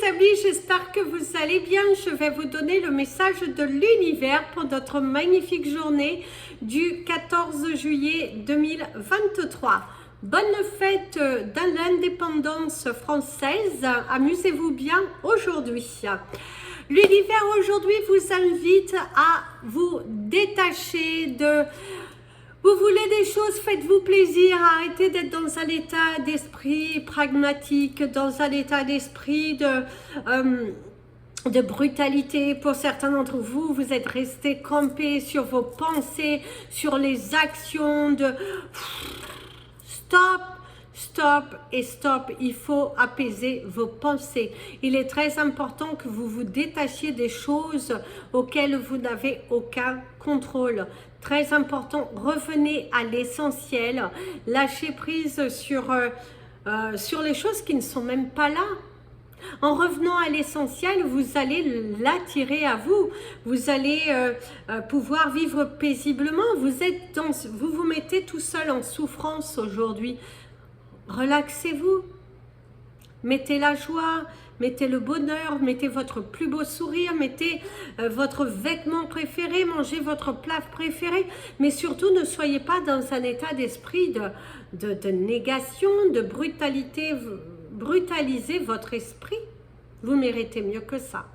mes amis, j'espère que vous allez bien. Je vais vous donner le message de l'univers pour notre magnifique journée du 14 juillet 2023. Bonne fête de l'indépendance française. Amusez-vous bien aujourd'hui. L'univers aujourd'hui vous invite à vous détacher de... Vous voulez des choses, faites-vous plaisir, arrêtez d'être dans un état d'esprit pragmatique, dans un état d'esprit de brutalité. Pour certains d'entre vous, vous êtes restés campés sur vos pensées, sur les actions de... Stop, stop et stop. Il faut apaiser vos pensées. Il est très important que vous vous détachiez des choses auxquelles vous n'avez aucun contrôle. Très important, revenez à l'essentiel. Lâchez prise sur les choses qui ne sont même pas là. En revenant à l'essentiel, vous allez l'attirer à vous. Vous allez pouvoir vivre paisiblement. Vous vous mettez tout seul en souffrance aujourd'hui. Relaxez-vous. Mettez la joie, mettez le bonheur, mettez votre plus beau sourire, mettez votre vêtement préféré, mangez votre plat préféré. Mais surtout, ne soyez pas dans un état d'esprit de négation, de brutalité. Brutalisez votre esprit. Vous méritez mieux que ça.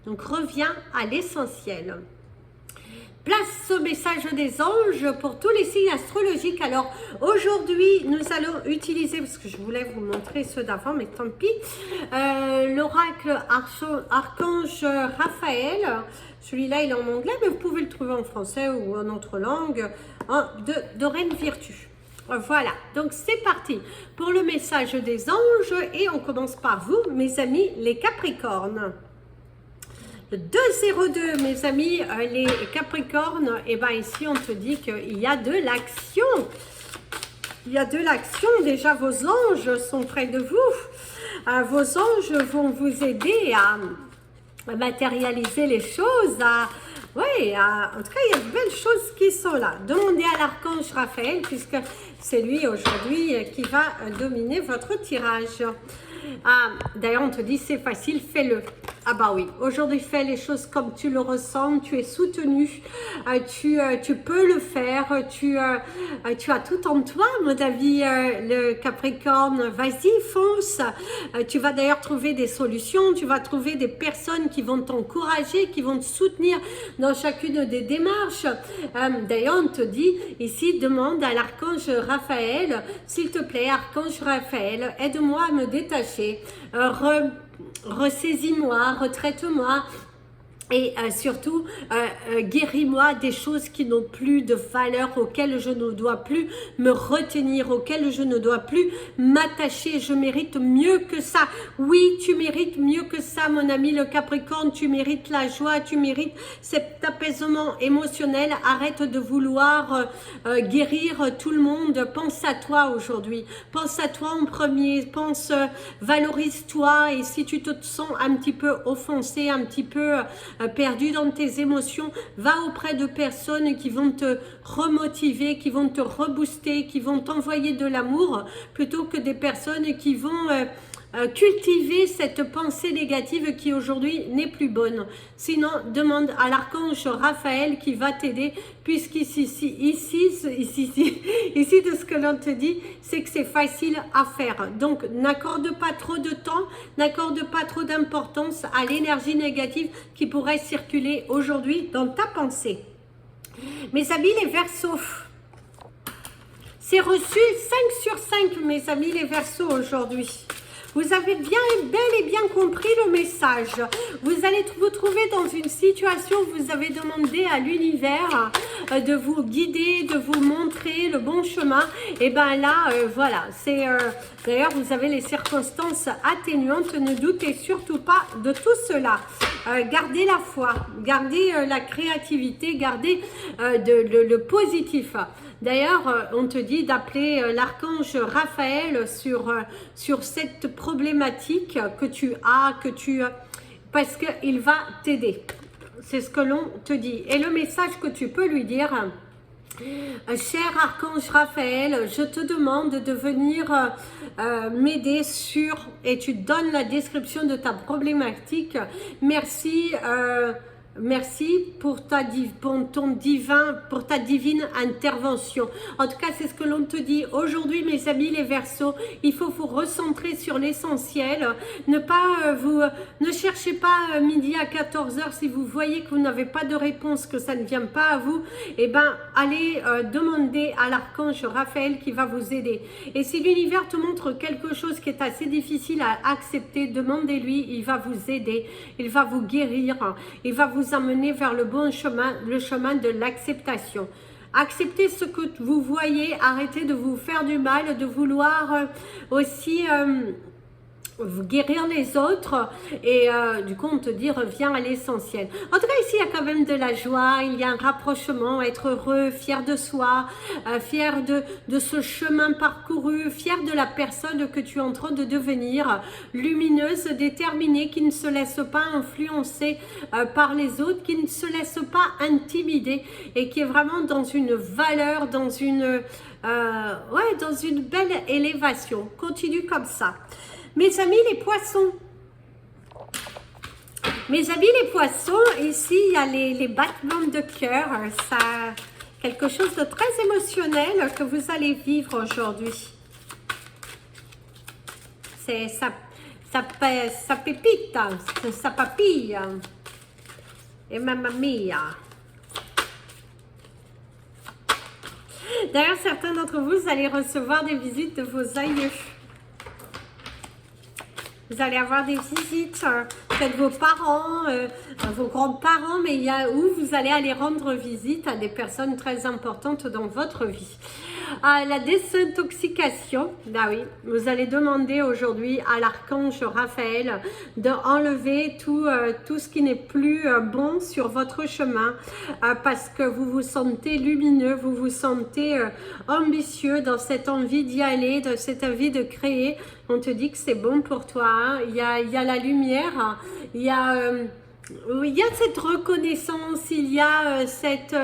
Donc, reviens à l'essentiel. Place au message des anges pour tous les signes astrologiques. Alors, aujourd'hui, nous allons utiliser, parce que je voulais vous montrer ceux d'avant, mais tant pis, l'oracle archange Raphaël. Celui-là, il est en anglais, mais vous pouvez le trouver en français ou en autre langue, de Reine Virtue. Voilà, donc c'est parti pour le message des anges et on commence par vous, mes amis, les Capricornes. 202, mes amis, les Capricornes, et bien ici on te dit qu'il y a de l'action. Il y a de l'action, déjà vos anges sont près de vous. Vos anges vont vous aider à matérialiser les choses, en tout cas, il y a de belles choses qui sont là. Demandez à l'archange Raphaël, puisque c'est lui aujourd'hui qui va dominer votre tirage. D'ailleurs, on te dit, c'est facile, fais-le. Ah bah oui, aujourd'hui, fais les choses comme tu le ressens, tu es soutenu, tu peux le faire, tu as tout en toi, mon avis, le Capricorne, vas-y, fonce. Tu vas d'ailleurs trouver des solutions, tu vas trouver des personnes qui vont t'encourager, qui vont te soutenir dans chacune des démarches. D'ailleurs, on te dit ici, demande à l'archange Raphaël, s'il te plaît, archange Raphaël, aide-moi à me détacher, ressaisis-moi, retraite-moi et surtout guéris-moi des choses qui n'ont plus de valeur, auxquelles je ne dois plus me retenir, auxquelles je ne dois plus m'attacher. Je mérite mieux que ça. Oui, tu mérites mieux que ça, mon ami le Capricorne. Tu mérites la joie, tu mérites cet apaisement émotionnel. Arrête de vouloir guérir tout le monde. Pense à toi aujourd'hui. Pense à toi en premier. Valorise-toi, et si tu te sens un petit peu offensé, un petit peu perdu dans tes émotions, va auprès de personnes qui vont te remotiver, qui vont te rebooster, qui vont t'envoyer de l'amour, plutôt que des personnes qui vont cultiver cette pensée négative qui aujourd'hui n'est plus bonne. Sinon, demande à l'archange Raphaël qui va t'aider, puisqu'ici, ici de ce que l'on te dit, c'est que c'est facile à faire. Donc, n'accorde pas trop de temps, n'accorde pas trop d'importance à l'énergie négative qui pourrait circuler aujourd'hui dans ta pensée. Mes amis, les Verseaux, c'est reçu 5 sur 5, mes amis, les Verseaux aujourd'hui. Vous avez bel et bien compris le message. Vous allez vous trouver dans une situation où vous avez demandé à l'univers de vous guider, de vous montrer le bon chemin. Et bien là, voilà, c'est d'ailleurs, vous avez les circonstances atténuantes. Ne doutez surtout pas de tout cela. Gardez la foi, gardez la créativité, gardez le positif. D'ailleurs, on te dit d'appeler l'archange Raphaël sur cette problématique que tu as, parce qu'il va t'aider. C'est ce que l'on te dit. Et le message que tu peux lui dire, Cher Archange Raphaël, je te demande de venir m'aider sur, et tu donnes la description de ta problématique. Merci, merci pour ta divine intervention. En tout cas, c'est ce que l'on te dit aujourd'hui, mes amis les Verseaux. Il faut vous recentrer sur l'essentiel. Ne cherchez pas midi à 14 h si vous voyez que vous n'avez pas de réponse, que ça ne vient pas à vous. Eh ben, allez demander à l'archange Raphaël qui va vous aider. Et si l'univers te montre quelque chose qui est assez difficile à accepter, demandez-lui. Il va vous aider. Il va vous guérir. Il va vous amener vers le bon chemin, le chemin de l'acceptation. Acceptez ce que vous voyez, arrêtez de vous faire du mal, de vouloir aussi guérir les autres et du coup on te dit reviens à l'essentiel. En tout cas ici il y a quand même de la joie, il y a un rapprochement, être heureux, fier de soi, fier de ce chemin parcouru, fier de la personne que tu es en train de devenir, lumineuse, déterminée, qui ne se laisse pas influencer par les autres, qui ne se laisse pas intimider et qui est vraiment dans une valeur, dans une dans une belle élévation. Continue comme ça. Mes amis les poissons, ici il y a les battements de cœur, ça, quelque chose de très émotionnel que vous allez vivre aujourd'hui. Ça pépite, ça papille, et mamma mia. D'ailleurs, certains d'entre vous allez recevoir des visites de vos aïeux. Vous allez avoir des visites, peut-être vos parents, vos grands-parents, mais il y a où vous allez aller rendre visite à des personnes très importantes dans votre vie. La désintoxication, ah oui, vous allez demander aujourd'hui à l'archange Raphaël d'enlever tout ce qui n'est plus bon sur votre chemin parce que vous vous sentez lumineux, vous vous sentez ambitieux dans cette envie d'y aller, dans cette envie de créer. On te dit que c'est bon pour toi, hein. Il y a la lumière, il y a cette reconnaissance, il y a cette...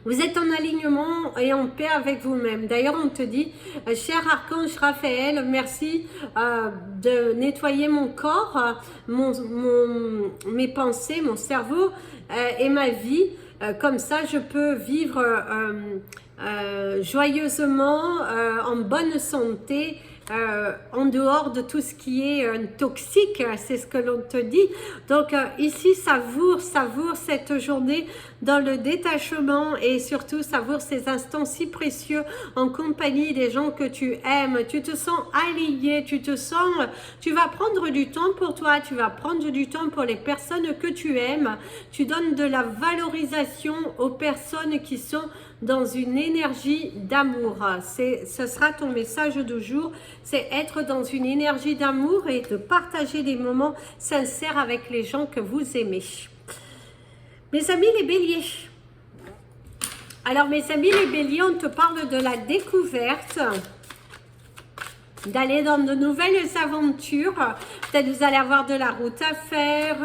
vous êtes en alignement et en paix avec vous-même. D'ailleurs, on te dit, cher archange Raphaël, merci de nettoyer mon corps, mes pensées, mon cerveau et ma vie. Comme ça, je peux vivre joyeusement, en bonne santé, en dehors de tout ce qui est toxique, c'est ce que l'on te dit. Donc ici, savoure cette journée dans le détachement et surtout savoure ces instants si précieux en compagnie des gens que tu aimes. Tu te sens aligné, tu vas prendre du temps pour toi, tu vas prendre du temps pour les personnes que tu aimes. Tu donnes de la valorisation aux personnes qui sont dans une énergie d'amour. Ce sera ton message du jour, c'est être dans une énergie d'amour et de partager des moments sincères avec les gens que vous aimez. Mes amis les béliers. Alors mes amis les béliers, on te parle de la découverte, d'aller dans de nouvelles aventures. Peut-être vous allez avoir de la route à faire.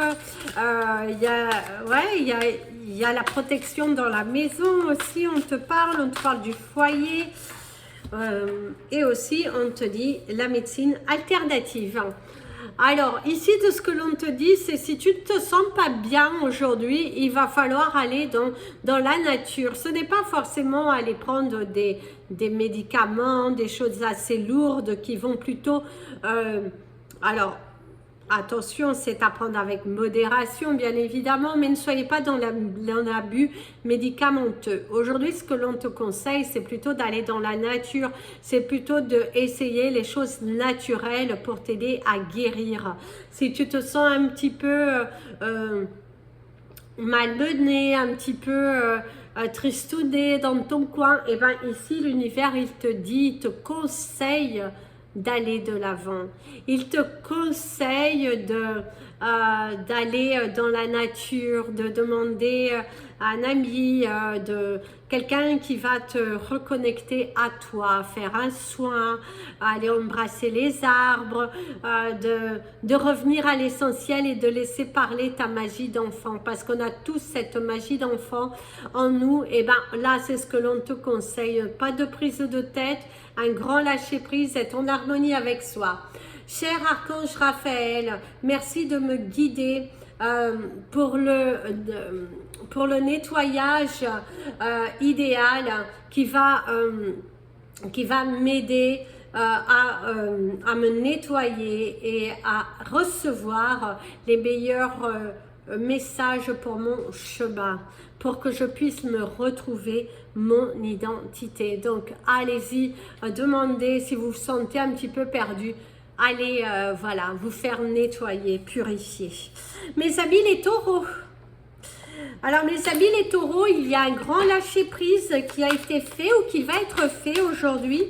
Il y a la protection dans la maison aussi. On te parle du foyer. Et aussi, on te dit la médecine alternative. Alors, ici, de ce que l'on te dit, c'est si tu ne te sens pas bien aujourd'hui, il va falloir aller dans la nature. Ce n'est pas forcément aller prendre des médicaments, des choses assez lourdes qui vont plutôt... alors, attention, c'est à prendre avec modération, bien évidemment, mais ne soyez pas dans l'abus médicamenteux. Aujourd'hui, ce que l'on te conseille, c'est plutôt d'aller dans la nature, c'est plutôt d'essayer les choses naturelles pour t'aider à guérir. Si tu te sens un petit peu malmené, un petit peu... tristouné dans ton coin, et bien ici l'univers il te dit, il te conseille d'aller de l'avant. Il te conseille d'aller dans la nature, de demander un ami, de quelqu'un qui va te reconnecter à toi, faire un soin, aller embrasser les arbres, de revenir à l'essentiel et de laisser parler ta magie d'enfant, parce qu'on a tous cette magie d'enfant en nous. Et ben là, c'est ce que l'on te conseille, pas de prise de tête, un grand lâcher prise, être en harmonie avec soi. Cher Archange Raphaël, merci de me guider pour le nettoyage idéal qui va m'aider à me nettoyer et à recevoir les meilleurs messages pour mon chemin, pour que je puisse me retrouver mon identité. Donc allez-y, demandez si vous vous sentez un petit peu perdu. Allez, voilà, vous faire nettoyer, purifier. Mes amis les taureaux. Alors mes amis les taureaux, il y a un grand lâcher prise qui a été fait ou qui va être fait aujourd'hui.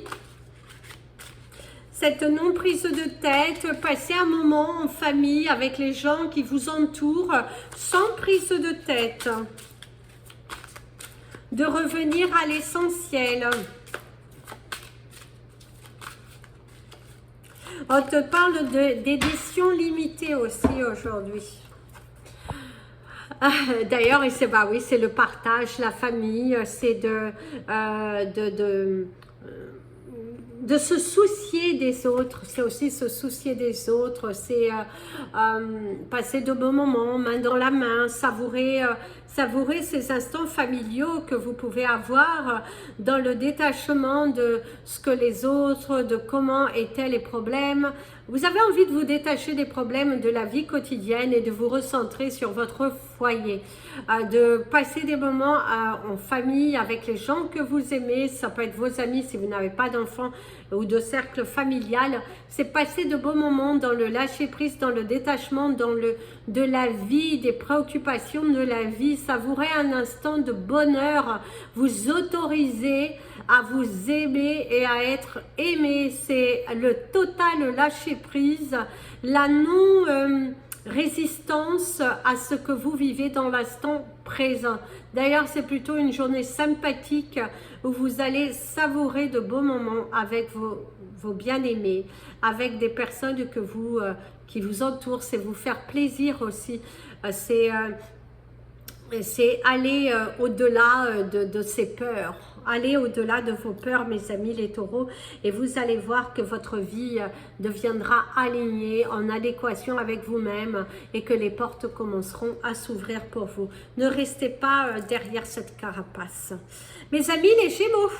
Cette non prise de tête, passer un moment en famille avec les gens qui vous entourent sans prise de tête. De revenir à l'essentiel. On te parle d'édition limitée aussi aujourd'hui. D'ailleurs, c'est bah oui, c'est le partage, la famille, c'est de se soucier des autres, c'est aussi se soucier des autres, c'est passer de bons moments, main dans la main, savourer ces instants familiaux que vous pouvez avoir dans le détachement de ce que les autres, de comment étaient les problèmes. Vous avez envie de vous détacher des problèmes de la vie quotidienne et de vous recentrer sur votre foyer, de passer des moments en famille avec les gens que vous aimez. Ça peut être vos amis si vous n'avez pas d'enfants ou de cercle familial. C'est passer de beaux moments dans le lâcher prise, dans le détachement, de la vie, des préoccupations de la vie. Savourer un instant de bonheur, vous autoriser à vous aimer et à être aimé. C'est le total lâcher prise, la non résistance à ce que vous vivez dans l'instant présent. D'ailleurs, c'est plutôt une journée sympathique où vous allez savourer de beaux moments avec vos bien-aimés, avec des personnes qui vous entourent. C'est vous faire plaisir aussi. C'est aller au-delà de ces peurs. Allez au-delà de vos peurs, mes amis les taureaux, et vous allez voir que votre vie deviendra alignée, en adéquation avec vous-même, et que les portes commenceront à s'ouvrir pour vous. Ne restez pas derrière cette carapace. Mes amis les Gémeaux.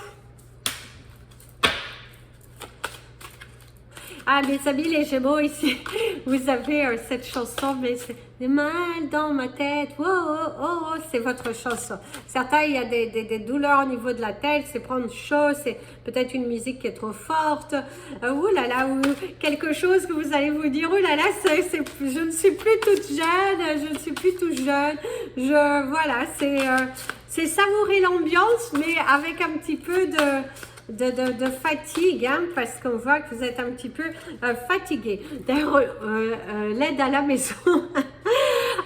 Ah, mes amis les Gémeaux, ici, vous avez cette chanson, mais c'est des mal dans ma tête. Oh, oh, oh, oh, c'est votre chanson. Certains, il y a des douleurs au niveau de la tête, c'est prendre chaud, c'est peut-être une musique qui est trop forte. Ouh là là, ou quelque chose que vous allez vous dire, ouh là là, je ne suis plus toute jeune, je ne suis plus tout jeune. Voilà, c'est savourer l'ambiance, mais avec un petit peu de fatigue, hein, parce qu'on voit que vous êtes un petit peu fatigué. D'ailleurs, l'aide à la maison.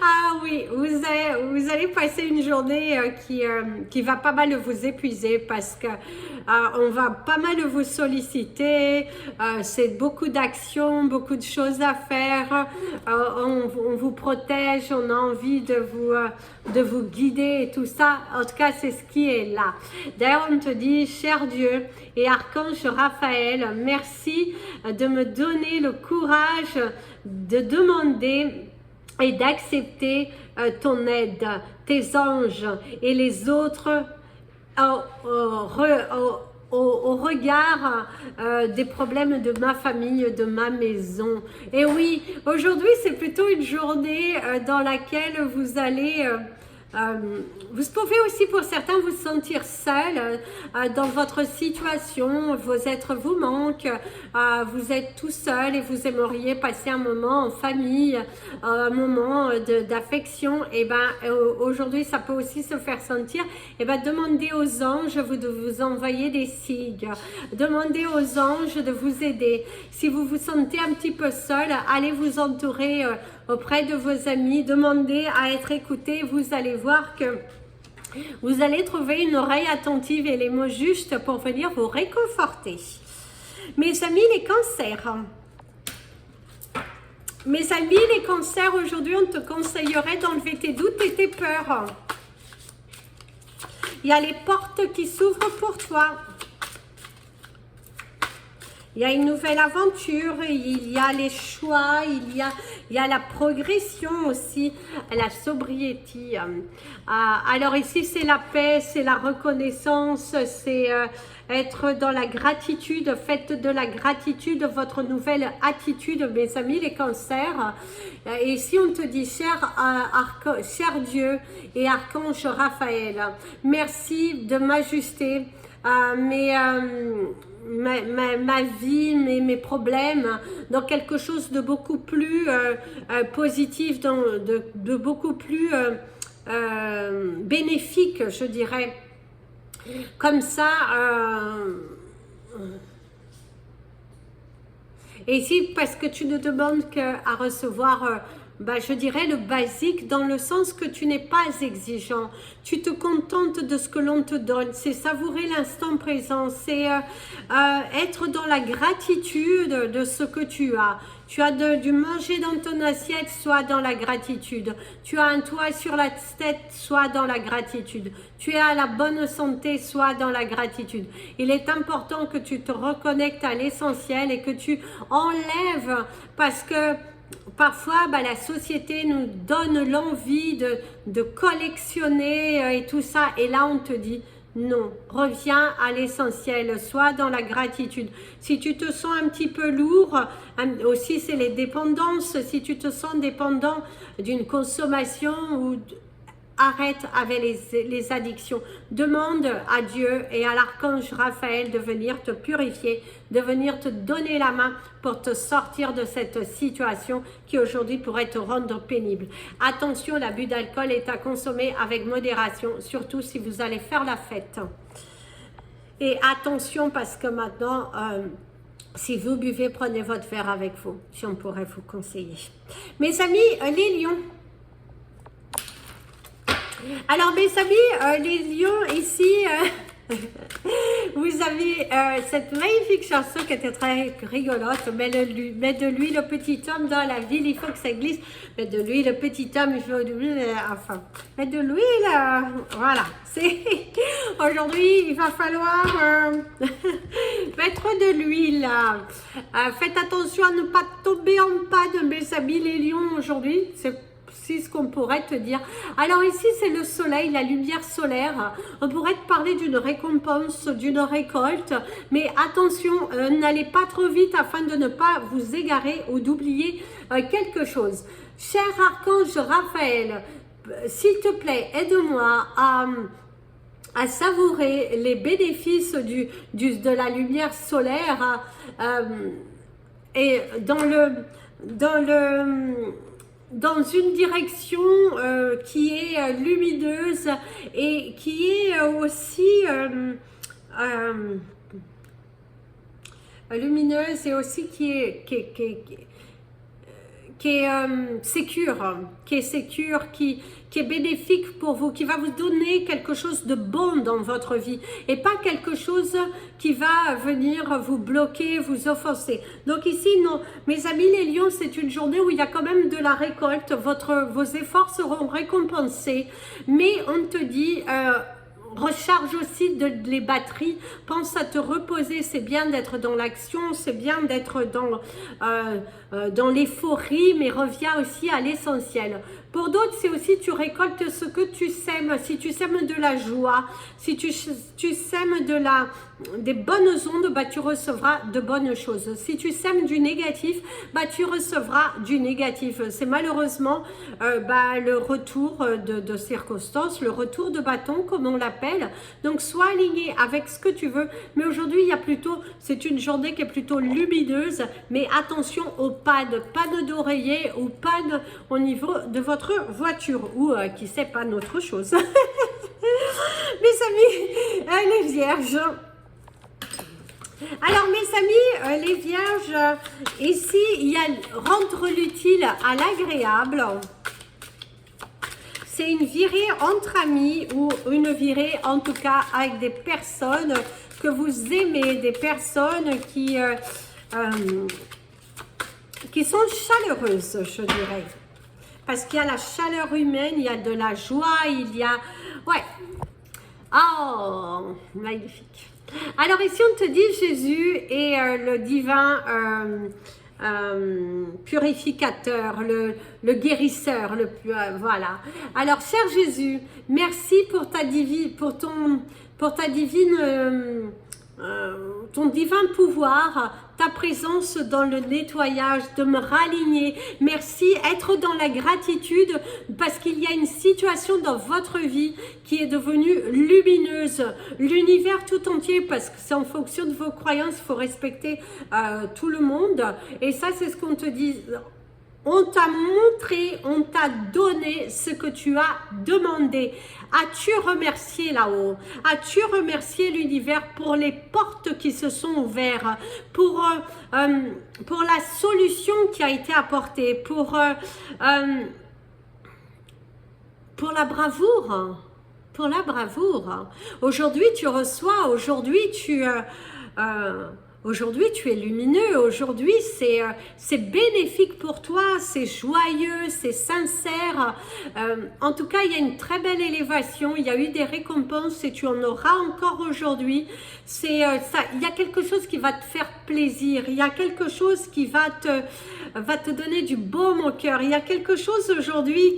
Ah oui, vous allez passer une journée qui va pas mal vous épuiser, parce que on va pas mal vous solliciter. C'est beaucoup d'actions, beaucoup de choses à faire. On vous protège, on a envie de vous guider et tout ça. En tout cas, c'est ce qui est là. D'ailleurs, on te dit, cher Dieu et Archange Raphaël, merci de me donner le courage de demander et d'accepter ton aide, tes anges et les autres au regard des problèmes de ma famille, de ma maison. Et oui, aujourd'hui c'est plutôt une journée dans laquelle vous allez... vous pouvez aussi pour certains vous sentir seul dans votre situation, vos êtres vous manquent, vous êtes tout seul et vous aimeriez passer un moment en famille, un moment d'affection. Et ben aujourd'hui ça peut aussi se faire sentir. Et ben demandez aux anges de vous envoyer des signes, demandez aux anges de vous aider. Si vous vous sentez un petit peu seul, allez vous entourer auprès de vos amis, demandez à être écouté. Vous allez voir que Vous allez trouver une oreille attentive et les mots justes pour venir vous réconforter. Mes amis, les cancers. Mes amis, les cancers, aujourd'hui, on te conseillerait d'enlever tes doutes et tes peurs. Il y a les portes qui s'ouvrent pour toi. Il y a une nouvelle aventure, il y a les choix, il y a la progression aussi, la sobriété. Alors ici, c'est la paix, c'est la reconnaissance, c'est être dans la gratitude. Faites de la gratitude votre nouvelle attitude, mes amis, les cancers. Et ici, on te dit, cher Dieu et Archange Raphaël, merci de m'ajuster ma vie, mes problèmes dans quelque chose de beaucoup plus positif, de beaucoup plus bénéfique, je dirais. Comme ça, et ici, parce que tu ne demandes qu'à recevoir, je dirais le basique, dans le sens que tu n'es pas exigeant. Tu te contentes de ce que l'on te donne. C'est savourer l'instant présent. C'est être dans la gratitude de ce que tu as. Tu as du manger dans ton assiette, sois dans la gratitude. Tu as un toit sur la tête, sois dans la gratitude. Tu es à la bonne santé, sois dans la gratitude. Il est important que tu te reconnectes à l'essentiel et que tu enlèves, parce que parfois, la société nous donne l'envie de collectionner et tout ça. Et là, on te dit, non, reviens à l'essentiel, sois dans la gratitude. Si tu te sens un petit peu lourd, aussi c'est les dépendances, si tu te sens dépendant d'une consommation ou arrête avec les addictions. Demande à Dieu et à l'archange Raphaël de venir te purifier, de venir te donner la main pour te sortir de cette situation qui aujourd'hui pourrait te rendre pénible. Attention, l'abus d'alcool est à consommer avec modération, surtout si vous allez faire la fête. Et attention, parce que maintenant, si vous buvez, prenez votre verre avec vous, si on pourrait vous conseiller. Mes amis, les lions. Alors mes amis, les lions ici, vous avez cette magnifique chanson qui était très rigolote. Mets de lui le petit homme dans la ville, il faut que ça glisse. Mets de lui le petit homme, il faut de l'huile, enfin, mets de l'huile, voilà. Aujourd'hui, il va falloir mettre de l'huile. Faites attention à ne pas tomber en panne, mes amis les lions aujourd'hui. C'est ce qu'on pourrait te dire. Alors ici, c'est le soleil, la lumière solaire. On pourrait te parler d'une récompense, d'une récolte. Mais attention, n'allez pas trop vite afin de ne pas vous égarer ou d'oublier quelque chose. Cher archange Raphaël, s'il te plaît, aide-moi à savourer les bénéfices de la lumière solaire et dans une direction qui est lumineuse et qui est aussi lumineuse et aussi qui est sécure, qui est bénéfique pour vous, qui va vous donner quelque chose de bon dans votre vie et pas quelque chose qui va venir vous bloquer, vous offenser. Donc ici, non, mes amis les lions, c'est une journée où il y a quand même de la récolte, vos efforts seront récompensés, mais on te dit... recharge aussi les batteries, pense à te reposer, c'est bien d'être dans l'action, c'est bien d'être dans l'euphorie, mais reviens aussi à l'essentiel. Pour d'autres, c'est aussi tu récoltes ce que tu sèmes. Si tu sèmes de la joie, si tu sèmes des bonnes ondes, tu recevras de bonnes choses. Si tu sèmes du négatif, tu recevras du négatif. C'est malheureusement le retour de circonstances, le retour de bâton, comme on l'appelle. Donc, sois aligné avec ce que tu veux. Mais aujourd'hui, c'est une journée qui est plutôt lumineuse. Mais attention aux pannes d'oreiller ou pannes au niveau de votre voiture ou qui sait pas autre chose. Mes amis, les vierges. Alors mes amis, les vierges, ici il y a rendre l'utile à l'agréable. c'est une virée entre amis ou une virée en tout cas avec des personnes que vous aimez, des personnes qui sont chaleureuses, je dirais. Parce qu'il y a la chaleur humaine, il y a de la joie, il y a... Ouais. Oh, magnifique. Alors ici, on te dit Jésus est le divin purificateur, le guérisseur, voilà. Alors, cher Jésus, merci pour ta divine, ton divin pouvoir, ta présence dans le nettoyage, de me raligner. Merci, être dans la gratitude parce qu'il y a une situation dans votre vie qui est devenue lumineuse. L'univers tout entier, parce que c'est en fonction de vos croyances, il faut respecter tout le monde. Et ça, c'est ce qu'on te dit. On t'a montré, on t'a donné ce que tu as demandé. As-tu remercié là-haut? As-tu remercié l'univers pour les portes qui se sont ouvertes, pour la solution qui a été apportée, pour la bravoure? Pour la bravoure. Aujourd'hui, tu reçois, aujourd'hui, aujourd'hui, tu es lumineux. Aujourd'hui, c'est bénéfique pour toi. C'est joyeux, c'est sincère. En tout cas, il y a une très belle élévation. Il y a eu des récompenses et tu en auras encore aujourd'hui. Il y a quelque chose qui va te faire plaisir. Il y a quelque chose qui va te donner du baume au cœur. Il y a quelque chose aujourd'hui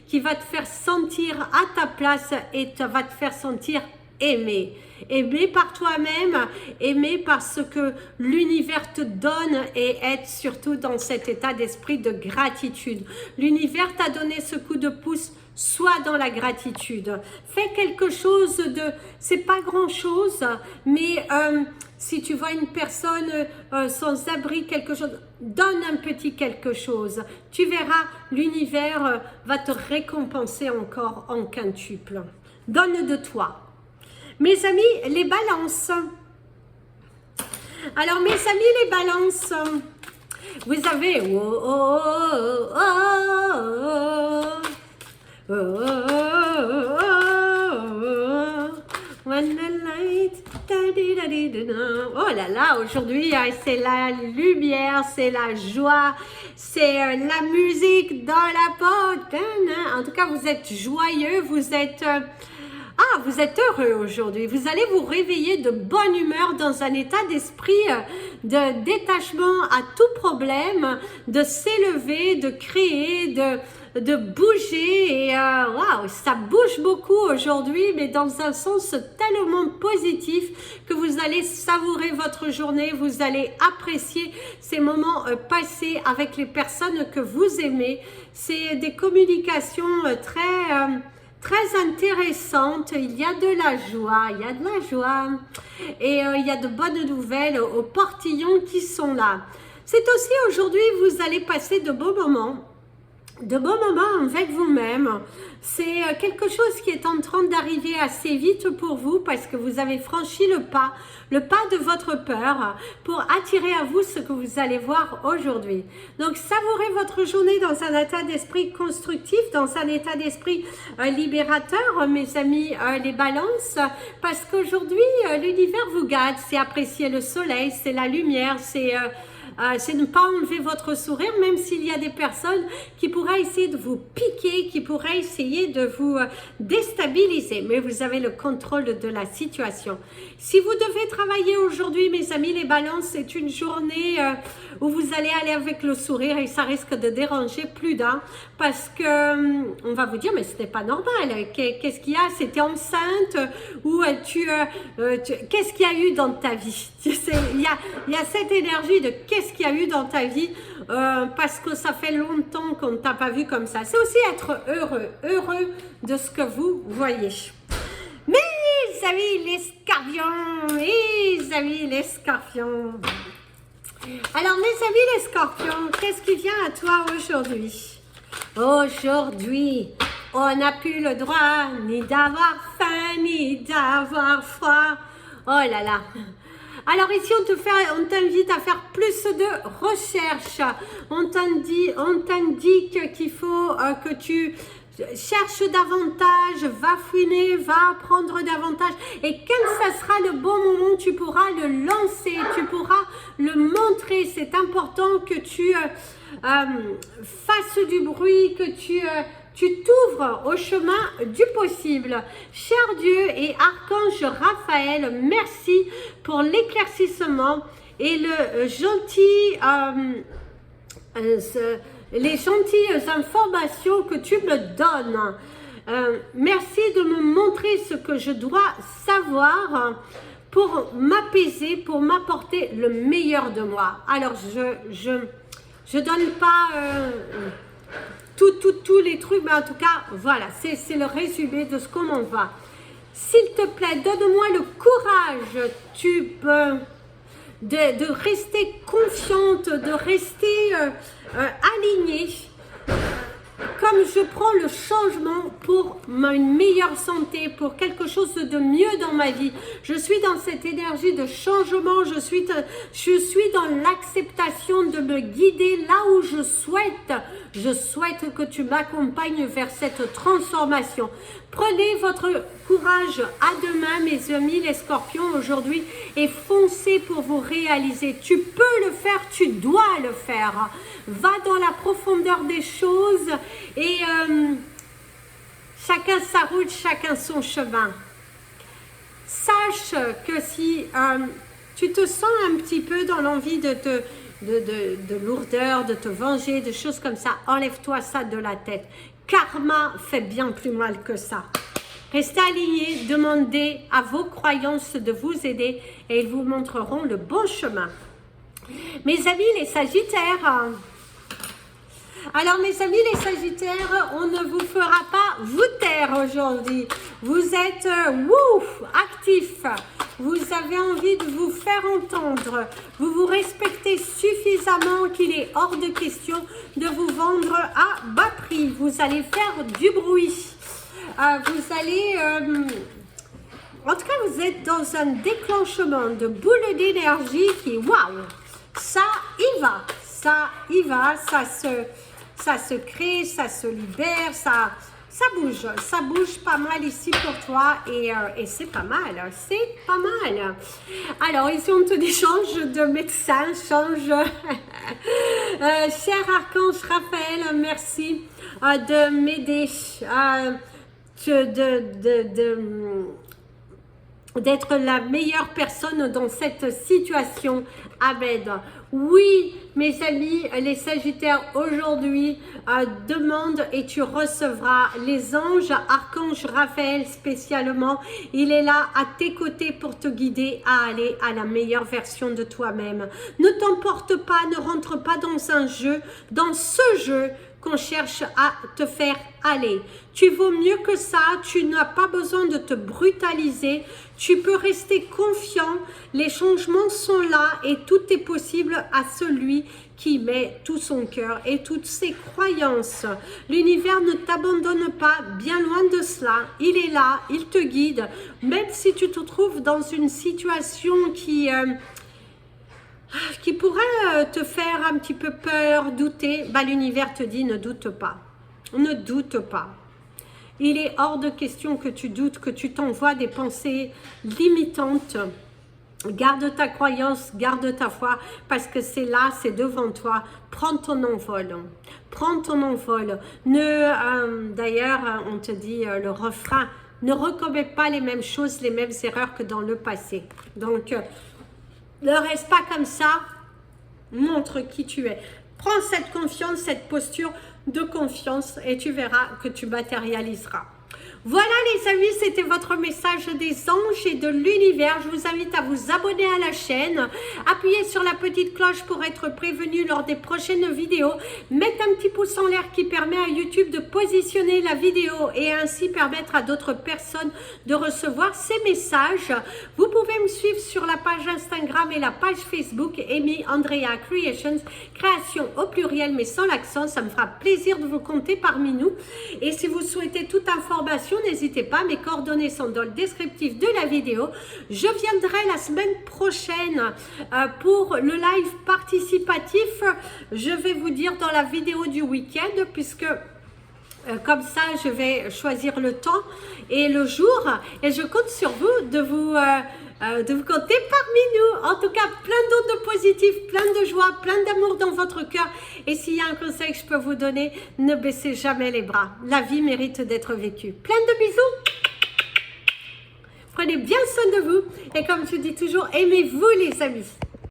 qui va te faire sentir à ta place et va te faire sentir aimé. Aimé par toi-même, aimé par ce que l'univers te donne et être surtout dans cet état d'esprit de gratitude. L'univers t'a donné ce coup de pouce, sois dans la gratitude. Fais quelque chose c'est pas grand chose, mais si tu vois une personne sans abri, quelque chose, donne un petit quelque chose. Tu verras, l'univers va te récompenser encore en quintuple. Donne de toi. Mes amis, les balances. Alors, mes amis, les balances, vous avez... Oh, oh, oh, oh, oh, oh, when the light, oh là là, aujourd'hui, c'est la lumière, c'est la joie, c'est la musique dans la peau. En tout cas, vous êtes joyeux, vous êtes... vous êtes heureux aujourd'hui. Vous allez vous réveiller de bonne humeur dans un état d'esprit de détachement à tout problème, de s'élever, de créer, de bouger. Et waouh, ça bouge beaucoup aujourd'hui, mais dans un sens tellement positif que vous allez savourer votre journée, vous allez apprécier ces moments passés avec les personnes que vous aimez. C'est des communications très intéressante, il y a de la joie, et il y a de bonnes nouvelles aux portillons qui sont là. C'est aussi aujourd'hui, vous allez passer de beaux moments avec vous-même. C'est quelque chose qui est en train d'arriver assez vite pour vous parce que vous avez franchi le pas de votre peur pour attirer à vous ce que vous allez voir aujourd'hui. Donc, savourez votre journée dans un état d'esprit constructif, dans un état d'esprit libérateur, mes amis les balances, parce qu'aujourd'hui, l'univers vous gâte, c'est apprécier le soleil, c'est la lumière, c'est ne pas enlever votre sourire, même s'il y a des personnes qui pourraient essayer de vous piquer, qui pourraient essayer de vous déstabiliser, mais vous avez le contrôle de la situation. Si vous devez travailler aujourd'hui, mes amis les balances, c'est une journée où vous allez aller avec le sourire et ça risque de déranger plus d'un parce que on va vous dire mais ce n'est pas normal, qu'est-ce qu'il y a, c'était enceinte ou qu'est-ce qu'il y a eu dans ta vie, il y a cette énergie de qu'est-ce qu'il y a eu dans ta vie parce que ça fait longtemps qu'on ne t'a pas vu comme ça. C'est aussi être heureux de ce que vous voyez. Mes amis les scorpions, mes amis les scorpions. Alors mes amis les scorpions, qu'est-ce qui vient à toi aujourd'hui? Aujourd'hui, on n'a plus le droit ni d'avoir faim, ni d'avoir froid. Oh là là. Alors ici, on t'invite à faire plus de recherches. On t'indique qu'il faut que tu cherche davantage, va fouiner, va apprendre davantage. Et quand ça sera le bon moment, tu pourras le lancer, tu pourras le montrer. C'est important que tu fasses du bruit, que tu t'ouvres au chemin du possible. Cher Dieu et Archange Raphaël, merci pour l'éclaircissement et le gentil... les gentilles informations que tu me donnes. Merci de me montrer ce que je dois savoir pour m'apaiser, pour m'apporter le meilleur de moi. Alors, je donne pas tous les trucs, mais en tout cas, voilà, c'est le résumé de ce qu'on va. S'il te plaît, donne-moi le courage, de rester confiante, de rester alignée, comme je prends le changement pour une meilleure santé, pour quelque chose de mieux dans ma vie. Je suis dans cette énergie de changement, je suis dans l'acceptation de me guider là où je souhaite. Je souhaite que tu m'accompagnes vers cette transformation. Prenez votre courage à deux mains, mes amis, les scorpions, aujourd'hui, et foncez pour vous réaliser. Tu peux le faire, tu dois le faire. Va dans la profondeur des choses et chacun sa route, chacun son chemin. Sache que si tu te sens un petit peu dans l'envie de lourdeur, de te venger, de choses comme ça, enlève-toi ça de la tête. Karma fait bien plus mal que ça. Restez alignés, demandez à vos croyances de vous aider et ils vous montreront le bon chemin. Mes amis les Sagittaires, alors mes amis les Sagittaires, on ne vous fera pas vous taire aujourd'hui. Vous êtes actifs, vous avez envie de vous faire entendre, vous vous respectez suffisamment qu'il est hors de question de vous vendre à bas prix. Vous allez faire du bruit, vous allez... en tout cas, vous êtes dans un déclenchement de boule d'énergie qui, waouh, ça y va, ça se crée, ça se libère, ça bouge pas mal ici pour toi et c'est pas mal, c'est pas mal. Alors ici on te dit change de médecin, change, cher Archange Raphaël, merci de m'aider, d'être la meilleure personne dans cette situation. Amen. Oui, mes amis, les Sagittaires, aujourd'hui, demande et tu recevras les anges, Archange Raphaël spécialement. Il est là à tes côtés pour te guider à aller à la meilleure version de toi-même. Ne t'emporte pas, ne rentre pas dans un jeu, dans ce jeu qu'on cherche à te faire aller. Tu vaux mieux que ça, tu n'as pas besoin de te brutaliser, tu peux rester confiant, les changements sont là et tout est possible à celui qui met tout son cœur et toutes ses croyances. L'univers ne t'abandonne pas, bien loin de cela, il est là, il te guide, même si tu te trouves dans une situation qui pourrait te faire un petit peu peur, douter, bah, l'univers te dit ne doute pas, ne doute pas. Il est hors de question que tu doutes, que tu t'envoies des pensées limitantes. Garde ta croyance, garde ta foi, parce que c'est là, c'est devant toi. Prends ton envol, prends ton envol. D'ailleurs, on te dit le refrain, ne recommets pas les mêmes choses, les mêmes erreurs que dans le passé. Donc, ne reste pas comme ça, montre qui tu es. Prends cette confiance, cette posture de confiance et tu verras que tu matérialiseras. Voilà les amis, c'était votre message des anges et de l'univers. Je vous invite à vous abonner à la chaîne, appuyez sur la petite cloche pour être prévenu lors des prochaines vidéos. Mettez un petit pouce en l'air qui permet à YouTube de positionner la vidéo et ainsi permettre à d'autres personnes de recevoir ces messages. Vous pouvez me suivre sur la page Instagram et la page Facebook Amy Andrea Creations, création au pluriel mais sans l'accent. Ça me fera plaisir de vous compter parmi nous. Et si vous souhaitez toute information, n'hésitez pas, mes coordonnées sont dans le descriptif de la vidéo. Je viendrai la semaine prochaine pour le live participatif. Je vais vous dire dans la vidéo du week-end, puisque Comme ça, je vais choisir le temps et le jour et je compte sur vous de vous compter parmi nous. En tout cas, plein d'autres positifs, plein de joie, plein d'amour dans votre cœur. Et s'il y a un conseil que je peux vous donner, ne baissez jamais les bras. La vie mérite d'être vécue. Plein de bisous. Prenez bien soin de vous. Et comme je dis toujours, aimez-vous les amis.